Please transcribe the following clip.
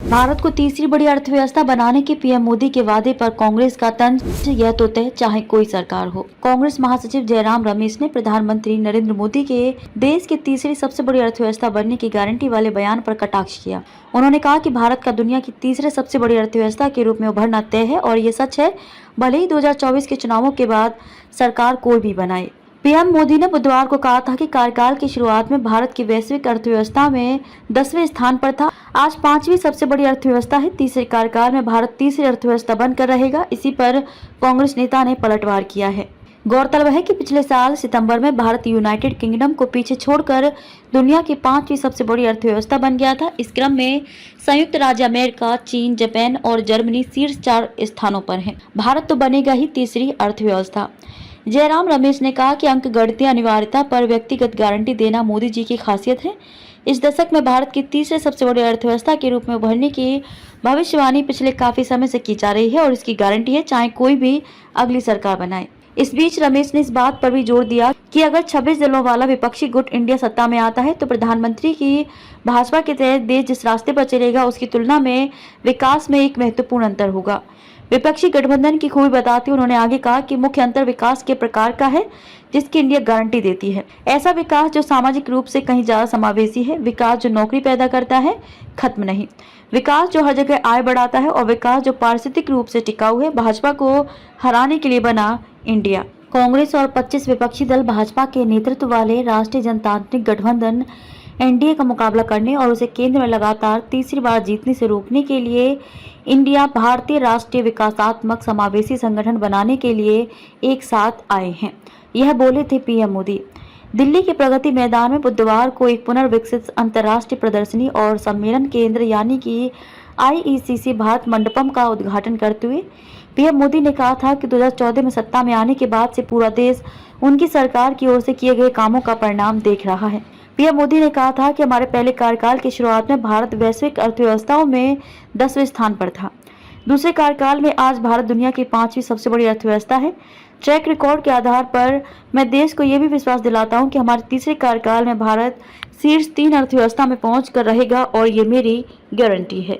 भारत को तीसरी बड़ी अर्थव्यवस्था बनाने के पीएम मोदी के वादे पर कांग्रेस का तंज, यह तो तय चाहे कोई सरकार हो। कांग्रेस महासचिव जयराम रमेश ने प्रधानमंत्री नरेंद्र मोदी के देश की तीसरी सबसे बड़ी अर्थव्यवस्था बनने की गारंटी वाले बयान पर कटाक्ष किया। उन्होंने कहा कि भारत का दुनिया की तीसरे सबसे बड़ी अर्थव्यवस्था के रूप में उभरना तय है और ये सच है, भले ही 2024 के चुनावों के बाद सरकार कोई भी बनाए। पीएम मोदी ने बुधवार को कहा था कि कार्यकाल की शुरुआत में भारत की वैश्विक अर्थव्यवस्था में 10वें स्थान पर था, आज 5वीं सबसे बड़ी अर्थव्यवस्था है। तीसरे कार्यकाल में भारत तीसरी अर्थव्यवस्था बनकर रहेगा। इसी पर कांग्रेस नेता ने पलटवार किया है। गौरतलब है कि पिछले साल सितंबर में भारत यूनाइटेड किंगडम को पीछे छोड़कर दुनिया की 5वीं सबसे बड़ी अर्थव्यवस्था बन गया था। इस क्रम में संयुक्त राज्य अमेरिका, चीन, जापान और जर्मनी शीर्ष 4 स्थानों पर हैं। भारत तो बनेगा ही तीसरी अर्थव्यवस्था। जयराम रमेश ने कहा कि अंक गणितीय अनिवार्यता पर व्यक्तिगत गारंटी देना मोदी जी की खासियत है। इस दशक में भारत की तीसरे सबसे बड़ी अर्थव्यवस्था के रूप में उभरने की भविष्यवाणी पिछले काफी समय से की जा रही है और इसकी गारंटी है चाहे कोई भी अगली सरकार बनाए। इस बीच रमेश ने इस बात पर भी जोर दिया कि अगर 26 दलों वाला विपक्षी गुट इंडिया सत्ता में आता है तो प्रधानमंत्री की भाजपा के तहत देश जिस रास्ते पर चलेगा उसकी तुलना में विकास में एक महत्वपूर्ण अंतर होगा। विपक्षी गठबंधन की खूबी बताते उन्होंने आगे कहा कि मुख्य अंतर विकास के प्रकार का है जिसकी इंडिया गारंटी देती है। ऐसा विकास जो सामाजिक रूप से कहीं ज्यादा समावेशी है, विकास जो नौकरी पैदा करता है, खत्म नहीं, विकास जो हर जगह आय बढ़ाता है और विकास जो पारिस्थितिक रूप से टिकाऊ है। भाजपा को हराने के लिए बना इंडिया। कांग्रेस और 25 विपक्षी दल भाजपा के नेतृत्व वाले राष्ट्रीय जनतांत्रिक गठबंधन एनडीए का मुकाबला करने और उसे केंद्र में लगातार तीसरी बार जीतने से रोकने के लिए इंडिया भारतीय राष्ट्रीय विकासात्मक समावेशी संगठन बनाने के लिए एक साथ आए हैं। यह बोले थे पीएम मोदी। दिल्ली के प्रगति मैदान में बुधवार को एक पुनर्विकसित अंतर्राष्ट्रीय प्रदर्शनी और सम्मेलन केंद्र यानी कि आईईसीसी भारत मंडपम का उद्घाटन करते हुए पीएम मोदी ने कहा था कि 2014 में सत्ता में आने के बाद से पूरा देश उनकी सरकार की ओर से किए गए कामों का परिणाम देख रहा है। पीएम मोदी ने कहा था कि हमारे पहले कार्यकाल की शुरुआत में भारत वैश्विक अर्थव्यवस्थाओं में 10वें स्थान पर था। दूसरे कार्यकाल में आज भारत दुनिया की 5वीं सबसे बड़ी अर्थव्यवस्था है। ट्रैक रिकॉर्ड के आधार पर मैं देश को यह भी विश्वास दिलाता हूं कि हमारे तीसरे कार्यकाल में भारत शीर्ष 3 अर्थव्यवस्था में पहुंच कर रहेगा और ये मेरी गारंटी है।